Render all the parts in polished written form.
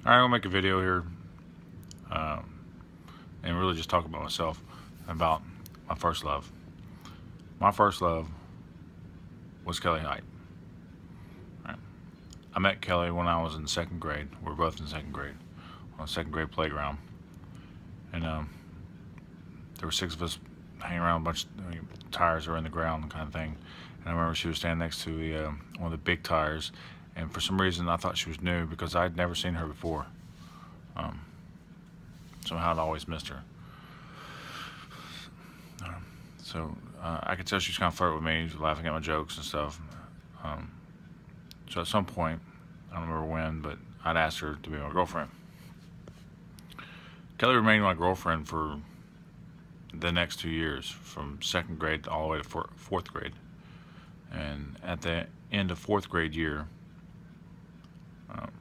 Alright, I'm gonna make a video here um, and really just talk about myself, about my first love. My first love was Kelly Hight. Right. I met Kelly when I was in second grade. We were both in second grade, on a second grade playground. And there were six of us hanging around, a bunch of tires were in the ground kind of thing. And I remember she was standing next to one of the big tires. And for some reason, I thought she was new because I'd never seen her before. Um, Somehow I'd always missed her. I could tell she was kind of flirting with me, laughing at my jokes and stuff. Um, so at some point, I don't remember when, but I'd asked her to be my girlfriend. Kelly remained my girlfriend for the next 2 years, from second grade all the way to fourth grade. And at the end of fourth grade year, um,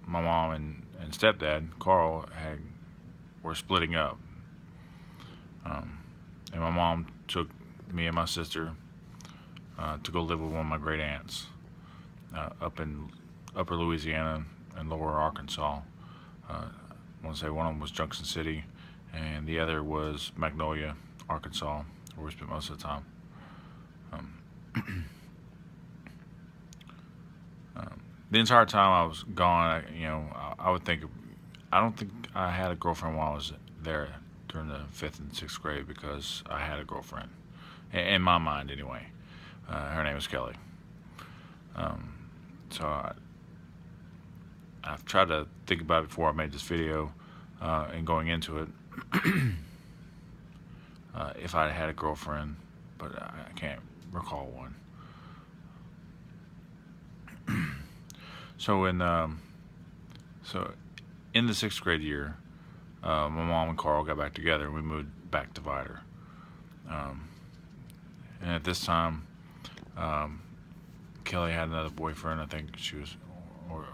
my mom and stepdad, Carl, were splitting up. And my mom took me and my sister to go live with one of my great aunts up in upper Louisiana and lower Arkansas. I want to say one of them was Junction City, and the other was Magnolia, Arkansas, where we spent most of the time. Um, the entire time I was gone, I would think, I don't think I had a girlfriend while I was there during the fifth and sixth grade, because I had a girlfriend, in my mind anyway. Her name was Kelly. Um, so I've tried to think about it before I made this video, and going into it, if I had a girlfriend, but I can't recall one. So so in the sixth grade year, my mom and Carl got back together, and we moved back to Vidor. And at this time, Kelly had another boyfriend. I think she was, or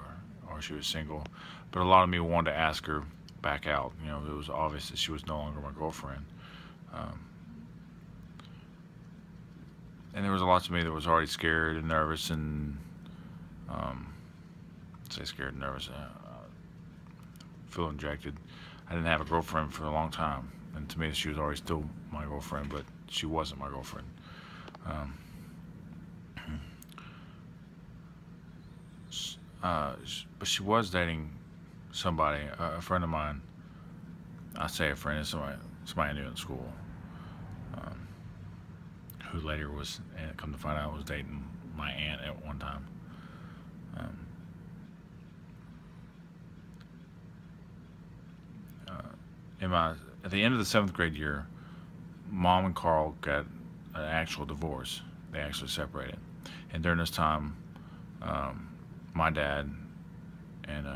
she was single. But a lot of me wanted to ask her back out. It was obvious that she was no longer my girlfriend. Um, and there was a lot to me that was already scared and nervous, and say scared and nervous, feel injected. I didn't have a girlfriend for a long time, and to me, she was already still my girlfriend, but she wasn't my girlfriend. Um, but she was dating somebody, a friend of mine. I say a friend, somebody I knew in school, um, who later was, and come to find out, was dating my aunt at one time. Um, at the end of the seventh grade year, Mom and Carl got an actual divorce. They actually separated, and during this time, um, my dad and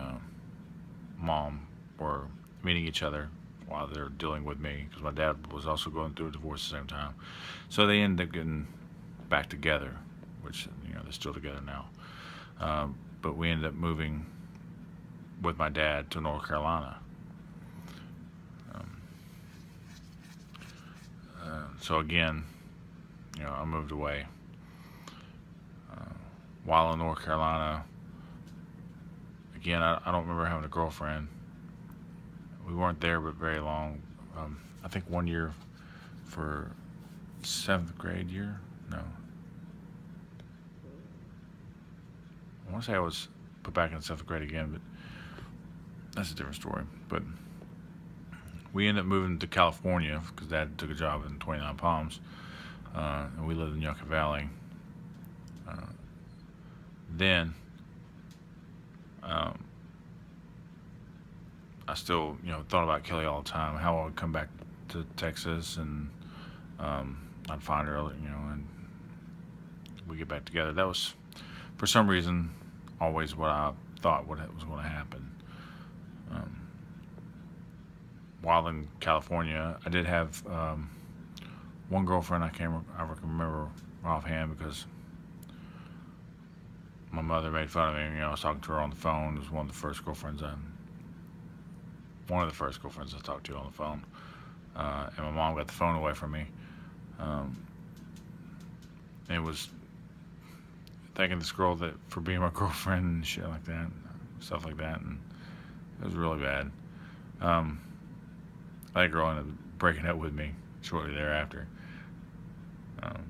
Mom were meeting each other while they're dealing with me, because my dad was also going through a divorce at the same time. So they ended up getting back together, which they're still together now. But we ended up moving with my dad to North Carolina. So again, I moved away. While in North Carolina, again, I don't remember having a girlfriend. We weren't there but very long. I think 1 year for seventh grade year. No, I want to say I was put back in seventh grade again, but that's a different story. But we ended up moving to California because Dad took a job in 29 Palms, and we lived in Yucca Valley. Then I still, thought about Kelly all the time, how I would come back to Texas, and I'd find her, and we get back together. That was, for some reason, always what I thought was going to happen. While in California, I did have one girlfriend. I can remember offhand, because my mother made fun of me. I was talking to her on the phone. It was one of the first girlfriends I talked to on the phone. And my mom got the phone away from me. It was thanking this girl that for being my girlfriend and shit like that, stuff like that, and it was really bad. Um, that girl ended up breaking up with me shortly thereafter. Um,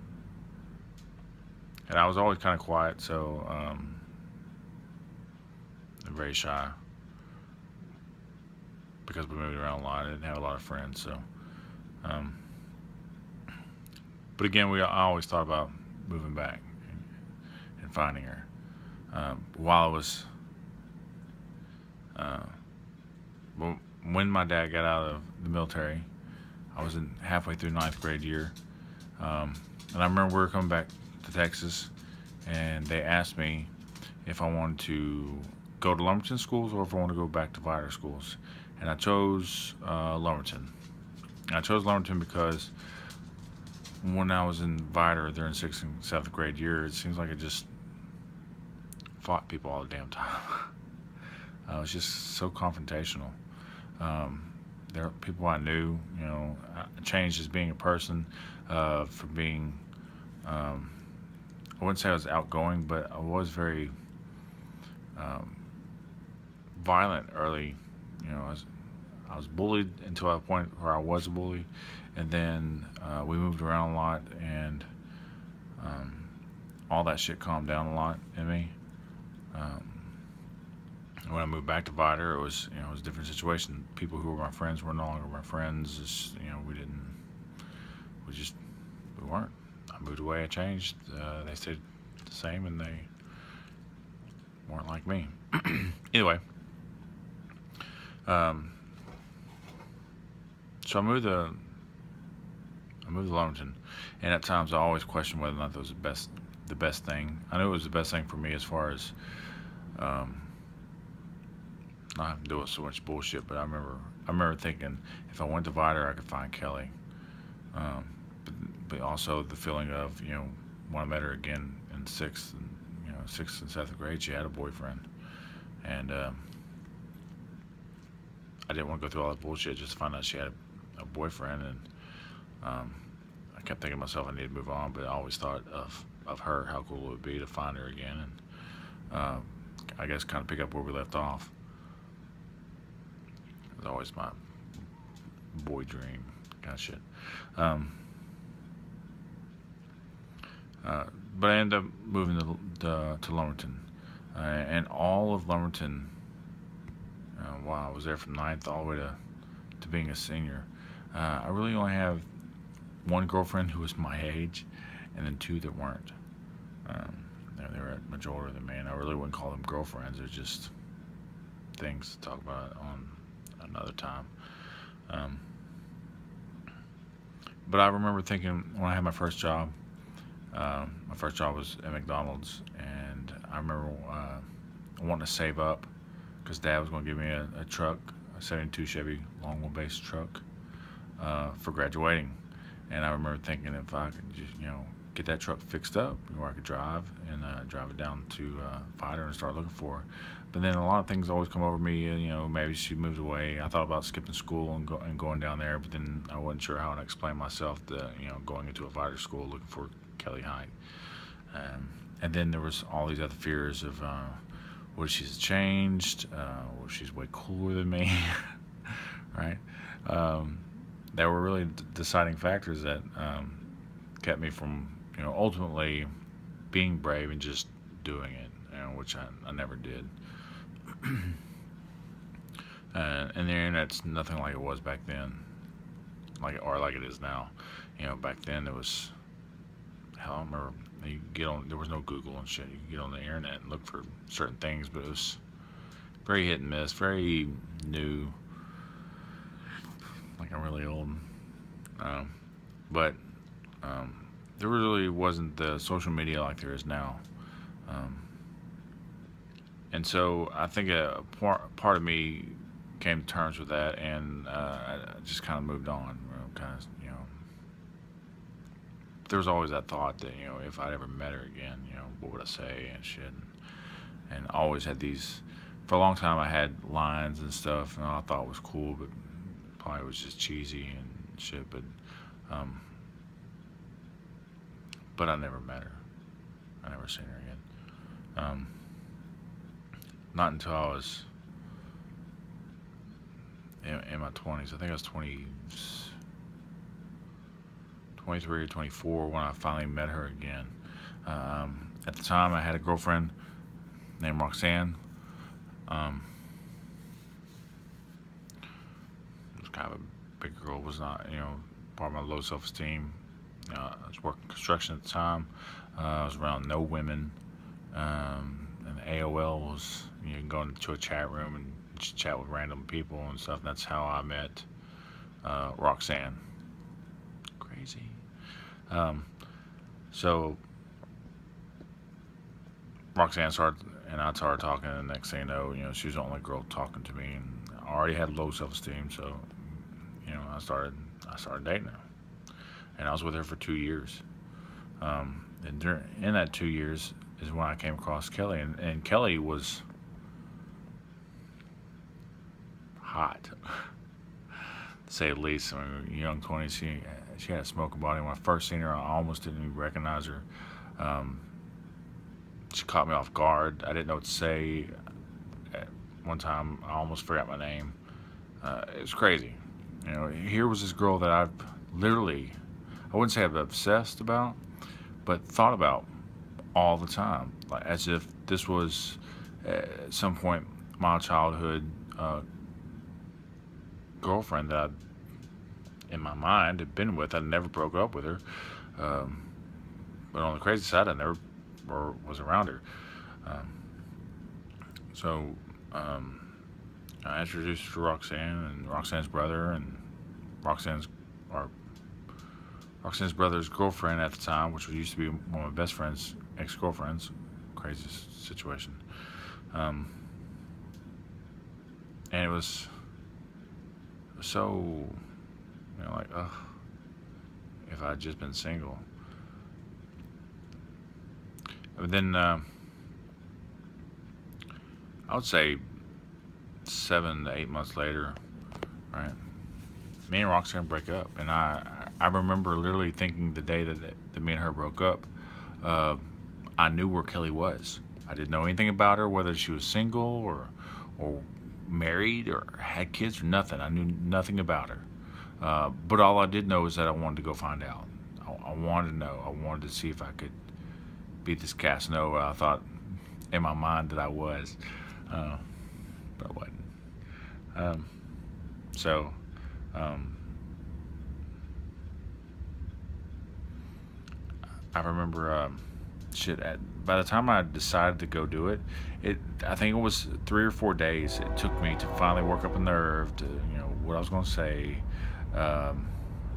and I was always kind of quiet, so very shy because we moved around a lot. I didn't have a lot of friends, so. Um, but again, I always thought about moving back and finding her. While I was, uh, when my dad got out of the military, I was in halfway through ninth grade year, and I remember we were coming back to Texas, and they asked me if I wanted to go to Lumberton schools or if I wanted to go back to Vider schools, and I chose Lumberton. I chose Lumberton because when I was in Vider during 6th and 7th grade year, it seems like I just fought people all the damn time. It was just so confrontational. There are people I knew, I changed as being a person, from being, I wouldn't say I was outgoing, but I was very um, violent early. I was bullied until a point where I was a bully, and then we moved around a lot, and um, all that shit calmed down a lot in me. Um, when I moved back to Vider, it was a different situation. People who were my friends were no longer my friends. We weren't. I moved away. I changed. They stayed the same, and they weren't like me. Anyway, um, so I moved to Lumberton, and at times I always questioned whether or not that was the best thing. I knew it was the best thing for me as far as um, not having to deal with so much bullshit. But I remember thinking if I went to Vider, I could find Kelly. Um, but also the feeling of when I met her again in sixth and seventh grade, she had a boyfriend, and I didn't want to go through all that bullshit just to find out she had a boyfriend, and I kept thinking to myself I needed to move on, but I always thought of her, how cool it would be to find her again, and I guess kind of pick up where we left off. It was always my boy dream kind of shit. But I ended up moving to Lumberton, and all of Lumberton, while I was there from ninth all the way to being a senior, I really only have one girlfriend who was my age, and then two that weren't. They were much older than me, and I really wouldn't call them girlfriends. They're just things to talk about on another time. But I remember thinking when I had my first job. My first job was at McDonald's, and I remember wanting to save up because Dad was going to give me a truck, a 72 Chevy long wheelbase truck, for graduating. And I remember thinking if I could just, get that truck fixed up where I could drive and drive it down to Fider and start looking for her. But then a lot of things always come over me. Maybe she moved away. I thought about skipping school and going down there, but then I wasn't sure how to explain myself to going into a Fider school looking for Kelly Hight. And then there was all these other fears of what if she's changed, what if she's way cooler than me, right? There were really deciding factors that kept me from ultimately being brave and just doing it, which I never did. And the internet's nothing like it was back then, like it is now. Back then it was, hell, I remember you could get on. There was no Google and shit. You could get on the internet and look for certain things, but it was very hit and miss, very new. Like I'm really old, but there really wasn't the social media like there is now. And so I think a part of me came to terms with that, and I just kind of moved on. There was always that thought that if I'd ever met her again, what would I say and shit. And I always had these. For a long time, I had lines and stuff, and I thought was cool, but probably was just cheesy and shit. But I never met her. I never seen her again. Um, not until I was in my 20s. I think I was 23 or 24 when I finally met her again. At the time, I had a girlfriend named Roxanne. Um, it was kind of a big girl. Was not, part of my low self-esteem. I was working construction at the time. I was around no women. And AOL was, you can go into a chat room and just chat with random people and stuff. And that's how I met Roxanne. Crazy. So Roxanne started, and I started talking, and the next thing she was the only girl talking to me, and I already had low self-esteem, so I started dating her, and I was with her for 2 years. And in that 2 years is when I came across Kelly, and Kelly was hot, to say the least. I mean, young 20s, she had a smoking body. When I first seen her, I almost didn't even recognize her. She caught me off guard. I didn't know what to say. At one time, I almost forgot my name. It was crazy. Here was this girl that I've literally, I wouldn't say I've obsessed about, but thought about all the time, like as if this was at some point my childhood girlfriend that in my mind had been with. I never broke up with her, but on the crazy side, I never was around her. Um, so I introduced her to Roxanne and Roxanne's brother and Roxanne's or Roxanne's brother's girlfriend at the time, which used to be one of my best friend's ex-girlfriends. Crazy situation. And it was so, like, ugh, if I'd just been single. But then, I would say 7 to 8 months later, right, me and Roxanne break up. And I remember literally thinking the day that me and her broke up, I knew where Kelly was. I didn't know anything about her, whether she was single or married or had kids or nothing. I knew nothing about her. But all I did know is that I wanted to go find out. I wanted to know. I wanted to see if I could beat this Casanova. I thought in my mind that I was, but I wasn't. So, I remember by the time I decided to go do it, I think it was 3 or 4 days it took me to finally work up a nerve to what I was going to say. I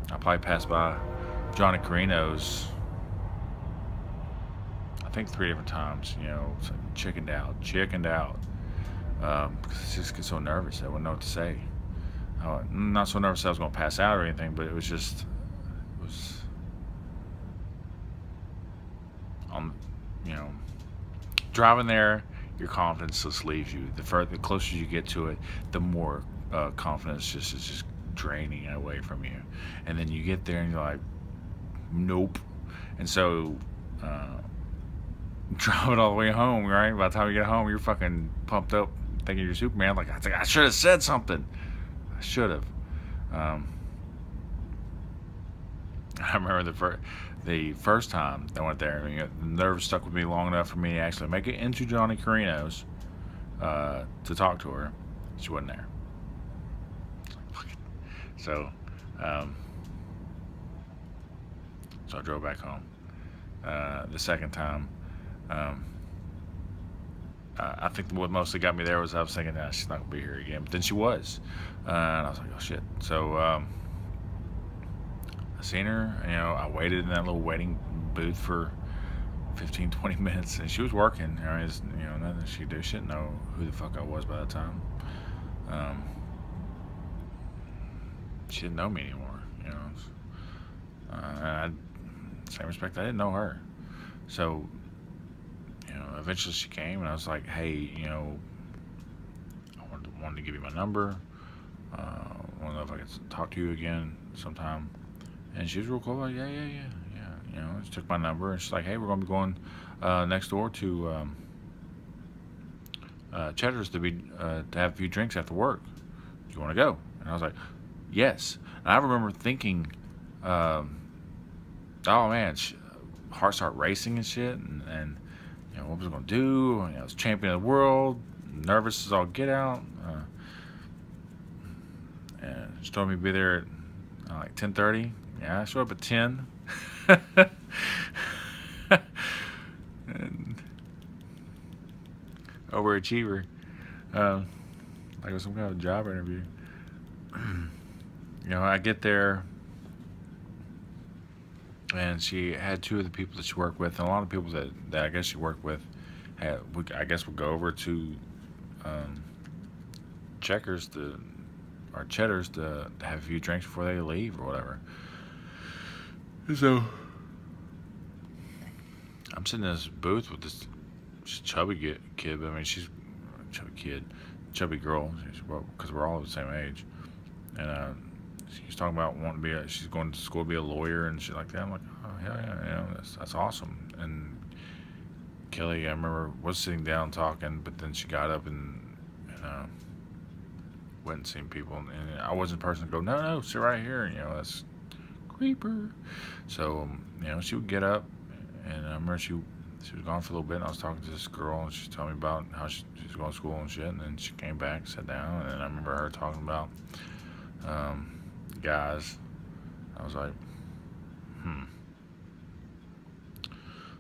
probably passed by Johnny Carino's, I think 3 different times. So chickened out. Because I just get so nervous. I wouldn't know what to say. Not so nervous I was going to pass out or anything, but it was on, driving there, your confidence just leaves you. The closer you get to it, the more confidence is just draining away from you. And then you get there and you're like, nope. And so, drive it all the way home, right? By the time you get home, you're fucking pumped up, thinking you're Superman. Like, I should have said something. I should have. I remember the first time I went there. The nerves stuck with me long enough for me to actually make it into Johnny Carino's to talk to her. She wasn't there. So, so I drove back home. The second time, I think what mostly got me there was I was thinking, nah, she's not gonna be here again. But then she was, and I was like, oh shit. So I seen her. I waited in that little waiting booth for 15, 20 minutes, and she was working. Nothing she could do. She didn't know who the fuck I was by that time. She didn't know me anymore. And same respect, I didn't know her. So, eventually she came, and I was like, hey, I wanted to give you my number. I want to know if I could talk to you again sometime. And she was real cool. Like, yeah. She took my number, and she's like, hey, we're going to be going next door to Cheddar's to have a few drinks after work. Do you want to go?" And I was like, "Yes." And I remember thinking, um, "Oh man, heart start racing and shit, and what was I gonna do? I was champion of the world, nervous as all get out." And she told me to be there at like 10:30. Yeah, I showed up at 10. And overachiever, like it was some kind of job interview. I get there, and she had two of the people that she worked with, and a lot of people that I guess she worked with, I guess would go over to um, Checkers or Cheddar's to have a few drinks before they leave or whatever. So I'm sitting in this booth with this chubby kid. I mean, she's a chubby kid, chubby girl, because we're all the same age. And she's talking about wanting to she's going to school to be a lawyer and shit like that. I'm like, oh hell yeah, that's awesome. And Kelly, I remember, was sitting down talking, but then she got up and went and seen people, and I wasn't the person to go, no, sit right here, that's creeper. So she would get up, and I remember she was gone for a little bit, and I was talking to this girl, and she was telling me about how she's going to school and shit, and then she came back, sat down, and I remember her talking about guys. I was like,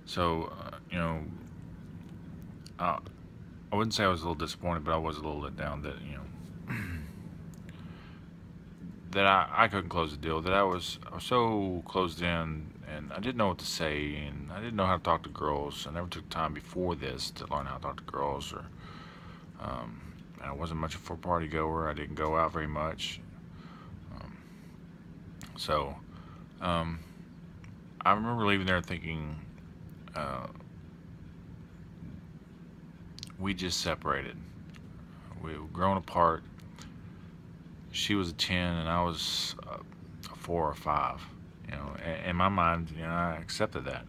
So, I wouldn't say I was a little disappointed, but I was a little let down that, that I couldn't close the deal, that I was so closed in, and I didn't know what to say, and I didn't know how to talk to girls. I never took time before this to learn how to talk to girls, or and I wasn't much of a party goer. I didn't go out very much. So I remember leaving there thinking we just separated. We were grown apart. She was a 10 and I was a 4 or 5. In my mind, I accepted that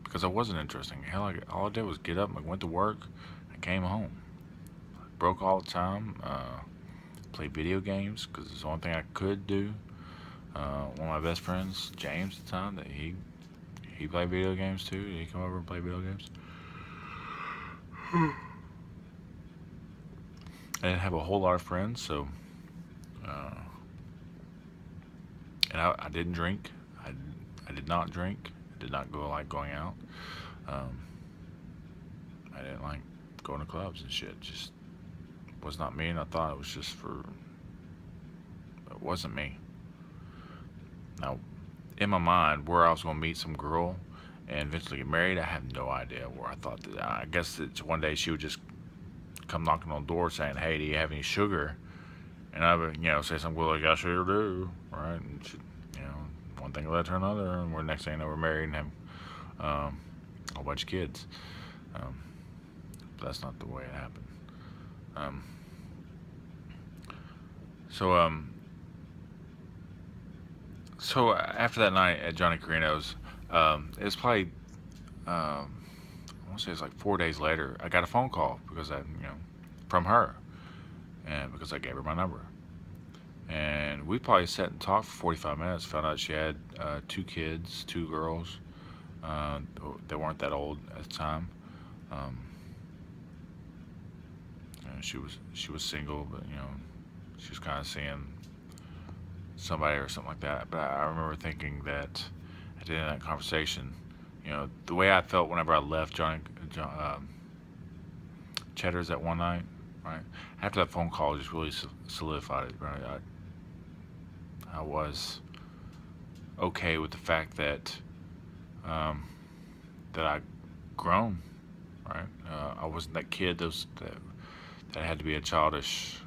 because I wasn't interesting. Hell, all I did was get up and went to work. I came home. Broke all the time. Played video games because it's the only thing I could do. One of my best friends, James, at the time, that he played video games too. He'd come over and play video games. I didn't have a whole lot of friends, so and I didn't drink. I did not drink. I did not going out. I didn't like going to clubs and shit. Just was not me, and I thought it was just for. It wasn't me. Now, in my mind, where I was going to meet some girl and eventually get married, I have no idea where I thought that. I guess that one day she would just come knocking on the door saying, "Hey, do you have any sugar?" And I would, say something like, "I sure do," right? And she, one thing led to another, and we're next thing you know, we're married and have a whole bunch of kids. But that's not the way it happened. So after that night at Johnny Carino's, it was probably I want to say it's like 4 days later. I got a phone call because from her, and because I gave her my number, and we probably sat and talked for 45 minutes. Found out she had 2 kids, 2 girls. They weren't that old at the time. She was single, but she was kind of seeing somebody or something like that. But I remember thinking that at the end of that conversation, the way I felt whenever I left Cheddar's that one night, right after that phone call, just really solidified it. Right, I was okay with the fact that that I'd grown. Right, I wasn't that kid that had to be a childish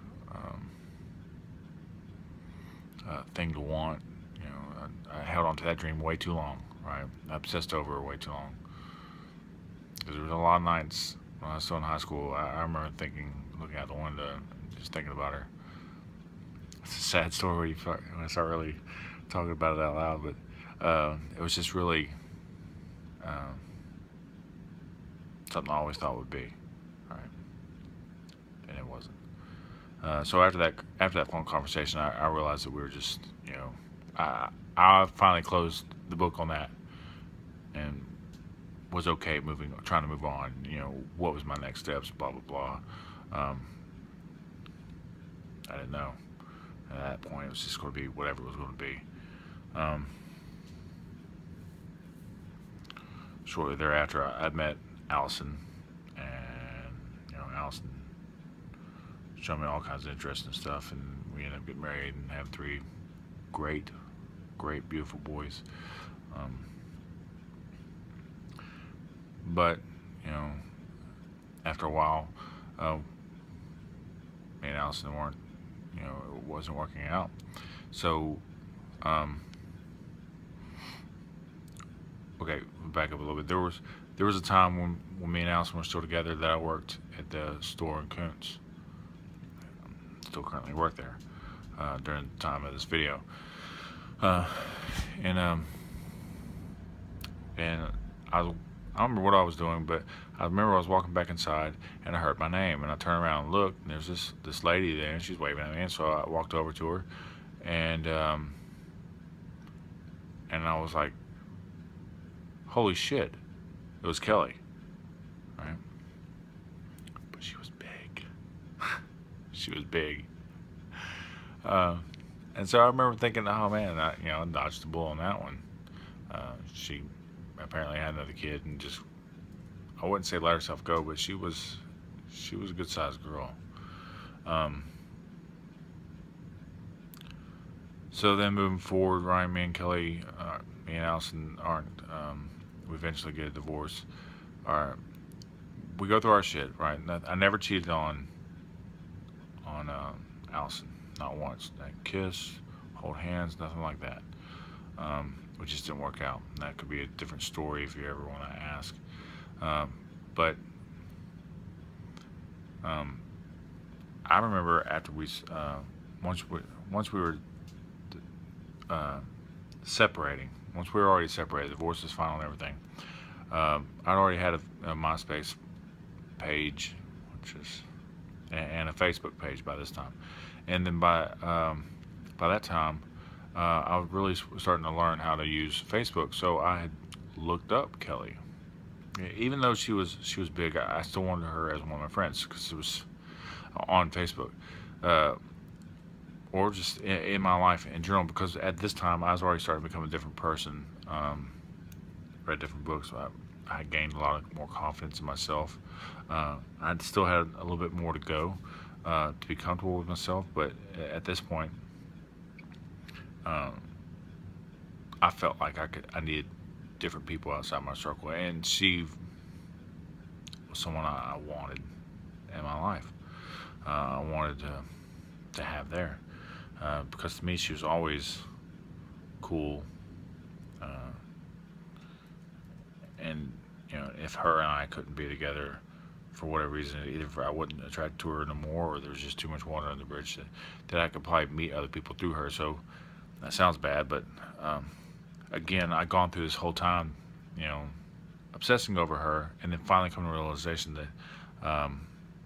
thing to want. I held on to that dream way too long. Right, I obsessed over it way too long. Because there was a lot of nights when I was still in high school. I remember looking out the window, just thinking about her. It's a sad story when I start really talking about it out loud, but it was just really something I always thought would be, right? And it wasn't. So after that phone conversation, I realized that we were just, I I finally closed the book on that and was okay trying to move on. What was my next steps? Blah blah blah. Um, I didn't know. At that point, it was just going to be whatever it was going to be. Um, Shortly thereafter, I met Allison, and Allison showed me all kinds of interesting stuff, and we ended up getting married and have three great, great, beautiful boys. Um, but you know, after a while, uh, me and Allison weren't, it wasn't working out. So, um, okay, back up a little bit. There was a time when me and Allison were still together that I worked at the store in Coons. Still currently work there during the time of this video. Uh, and and I don't remember what I was doing, but I remember I was walking back inside and I heard my name, and I turned around and looked, and there's this lady there, and she's waving at me, and so I walked over to her, and I was like, holy shit, it was Kelly, right? But she was big. She was big. And so I remember thinking, oh man, I dodged the bullet on that one. She apparently had another kid, and just, I wouldn't say let herself go, but she was a good sized girl. Um, so then moving forward, Ryan, me and Allison aren't. We eventually get a divorce. We go through our shit, right? I never cheated on Allison, not once. That kiss, hold hands, nothing like that. It just didn't work out. And that could be a different story if you ever want to ask. But I remember after once we were separating, once we were already separated, divorce was final and everything. I'd already had a MySpace page, and a Facebook page by this time, and then by that time, I was really starting to learn how to use Facebook. So I had looked up Kelly, even though she was big. I still wanted her as one of my friends because it was on Facebook, or just in my life in general. Because at this time, I was already starting to become a different person. Read different books. I had gained a lot more confidence in myself. I still had a little bit more to go to be comfortable with myself, but at this point, I felt like I needed different people outside my circle, and she was someone I wanted in my life. I wanted to have there, because to me she was always cool, and if her and I couldn't be together for whatever reason, either I wasn't attracted to her no more, or there was just too much water under the bridge, that I could probably meet other people through her. So that sounds bad, but again, I'd gone through this whole time, obsessing over her, and then finally come to the realization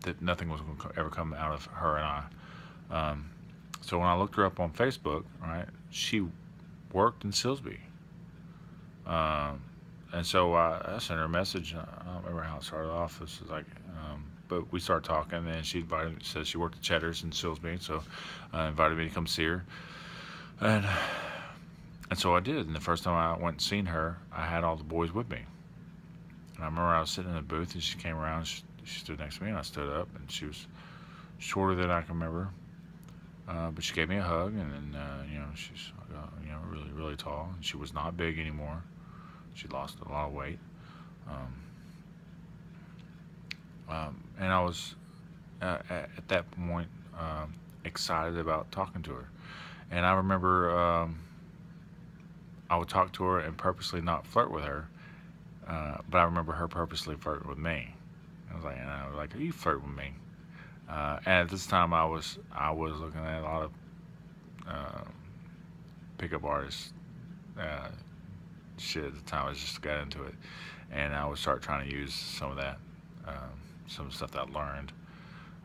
that nothing was going to ever come out of her and I. So when I looked her up on Facebook, right, she worked in Silsbee. And so I sent her a message. I don't remember how it started off. This is like, but we started talking, and she invited me. Said she worked at Cheddar's in Silsbee, so invited me to come see her. And so I did. And the first time I went and seen her, I had all the boys with me. And I remember I was sitting in the booth, and she came around. She stood next to me, and I stood up, and she was shorter than I can remember. But she gave me a hug, and then she's really, really tall. And she was not big anymore. She lost a lot of weight. And I was at that point excited about talking to her. And I remember I would talk to her and purposely not flirt with her, but I remember her purposely flirting with me. I was like, are you flirting with me? And at this time, I was looking at a lot of pickup artists. Shit at the time. I just got into it, and I would start trying to use some of that some stuff that I learned,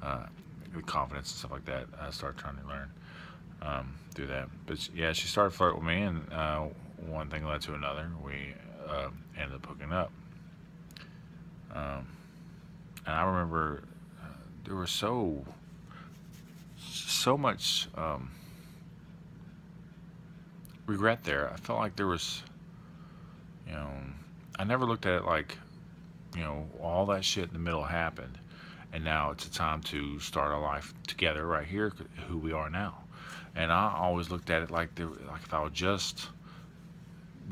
uh, with confidence and stuff like that. I started trying to learn through that. But yeah, she started flirting with me, and one thing led to another. We ended up hooking up. Um, and I remember there was so much regret there. I felt like there was, you know, I never looked at it like, all that shit in the middle happened, and now it's a time to start our life together right here, who we are now. And I always looked at it like like if I would just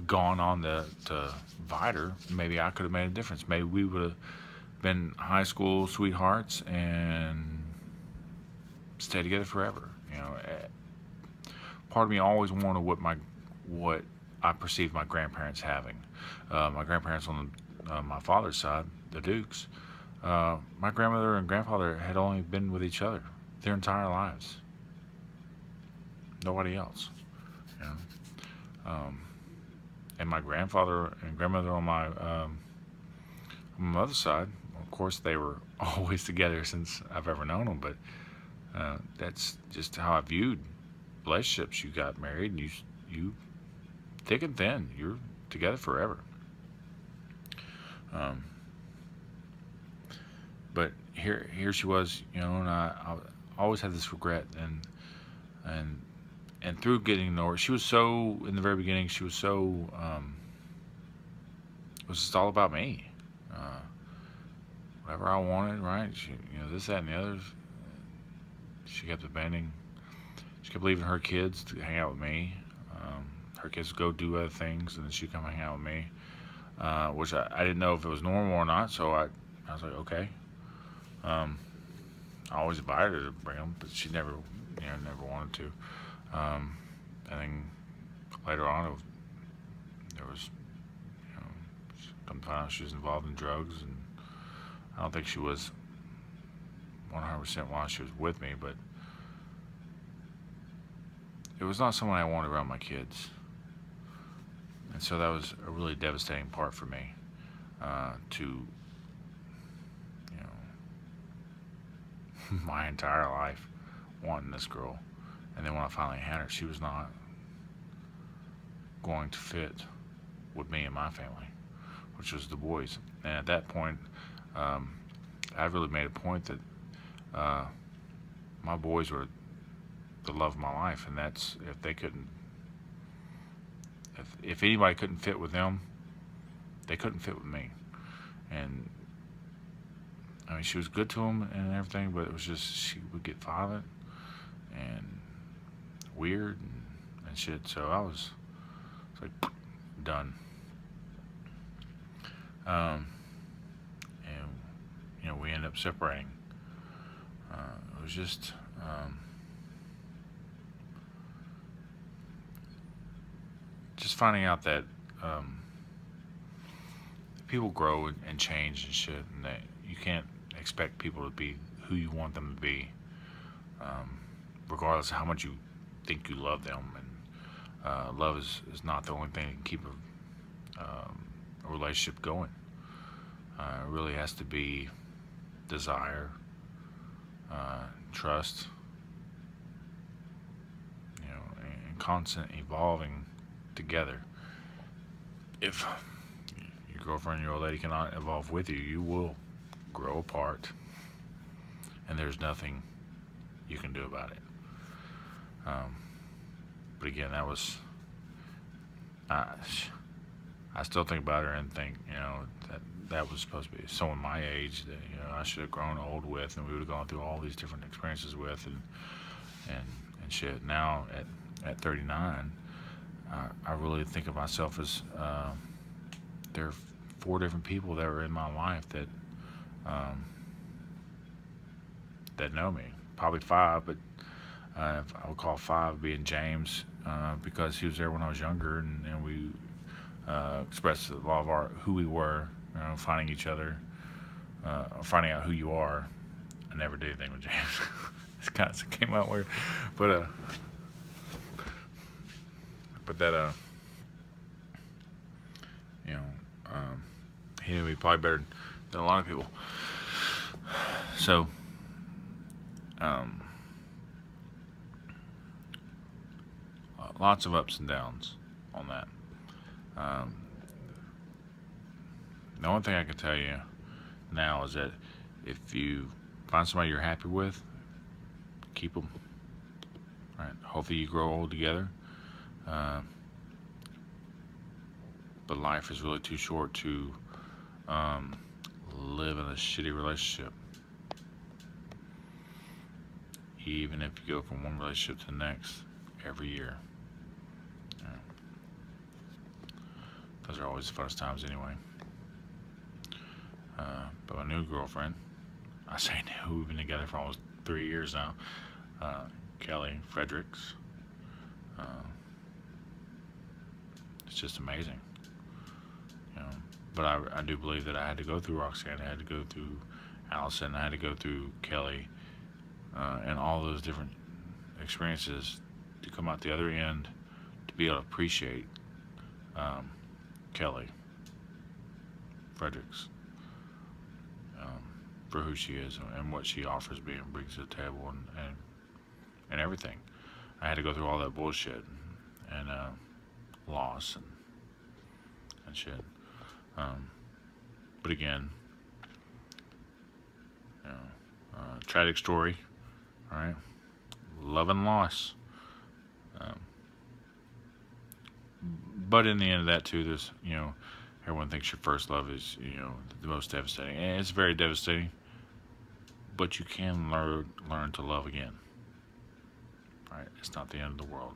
gone on to Vider, maybe I could have made a difference. Maybe we would have been high school sweethearts and stay together forever. Part of me always wanted what I perceived my grandparents having. My grandparents on my father's side, the Dukes. My grandmother and grandfather had only been with each other their entire lives. Nobody else. You know? And my grandfather and grandmother on my mother's side, of course, they were always together since I've ever known them. But that's just how I viewed relationships. You got married, and you thick and thin, you're together forever. Um, but here she was, and I always had this regret, and and through getting to know her, she was so in the very beginning. She was so it was just all about me. Uh, Whatever I wanted, right? She, this, that, and the others. She kept abandonning. She kept leaving her kids to hang out with me. Her kids would go do other things, and then she'd come hang out with me, which I didn't know if it was normal or not. So I was like, okay. I always invited her to bring them, but she never wanted to. And then later on, there was, come to find out she was involved in drugs, and I don't think she was 100% while she was with me, but it was not someone I wanted around my kids. And so that was a really devastating part for me, to, my entire life wanting this girl. And then when I finally had her, she was not going to fit with me and my family, which was the boys. And at that point, I really made a point that my boys were the love of my life, and that's if they couldn't, if anybody couldn't fit with them, they couldn't fit with me. And I mean, she was good to them and everything, but it was just she would get violent and weird and shit. So I was like done. And we ended up separating. It was just finding out that people grow and change and shit, and that you can't expect people to be who you want them to be, regardless of how much you think you love them. And love is not the only thing that can keep a relationship going. It really has to be desire, trust, and constant evolving together. If your girlfriend, your old lady cannot evolve with you, you will grow apart, and there's nothing you can do about it. But again, that was, I still think about her and think, that was supposed to be someone my age that I should have grown old with, and we would have gone through all these different experiences with, and shit. Now at 39, I really think of myself as there are 4 different people that were in my life that know me. Probably 5, but I would call 5 being James, because he was there when I was younger, and we expressed a lot of who we were, finding each other, finding out who you are. I never did anything with James. It kind of came out weird, but that he knew me probably better than a lot of people. So, um, lots of ups and downs on that. Um, the only thing I can tell you now is that if you find somebody you're happy with, keep them. Right? Hopefully, you grow old together. Uh, but life is really too short to live in a shitty relationship. Even if you go from one relationship to the next every year. Yeah. Those are always the funnest times anyway. But my new girlfriend, I say new, we've been together for almost 3 years now, Kelly Fredericks. It's just amazing. You know, but I do believe that I had to go through Roxanne, I had to go through Allison, I had to go through Kelly, and all those different experiences to come out the other end to be able to appreciate Kelly Fredericks for who she is and what she offers me and brings to the table and everything. I had to go through all that bullshit and loss and shit. But again, you know, tragic story, all right? Love and loss. But in the end of that too, there's, you know, everyone thinks your first love is, you know, the most devastating, and it's very devastating. But you can learn to love again. Right? It's not the end of the world.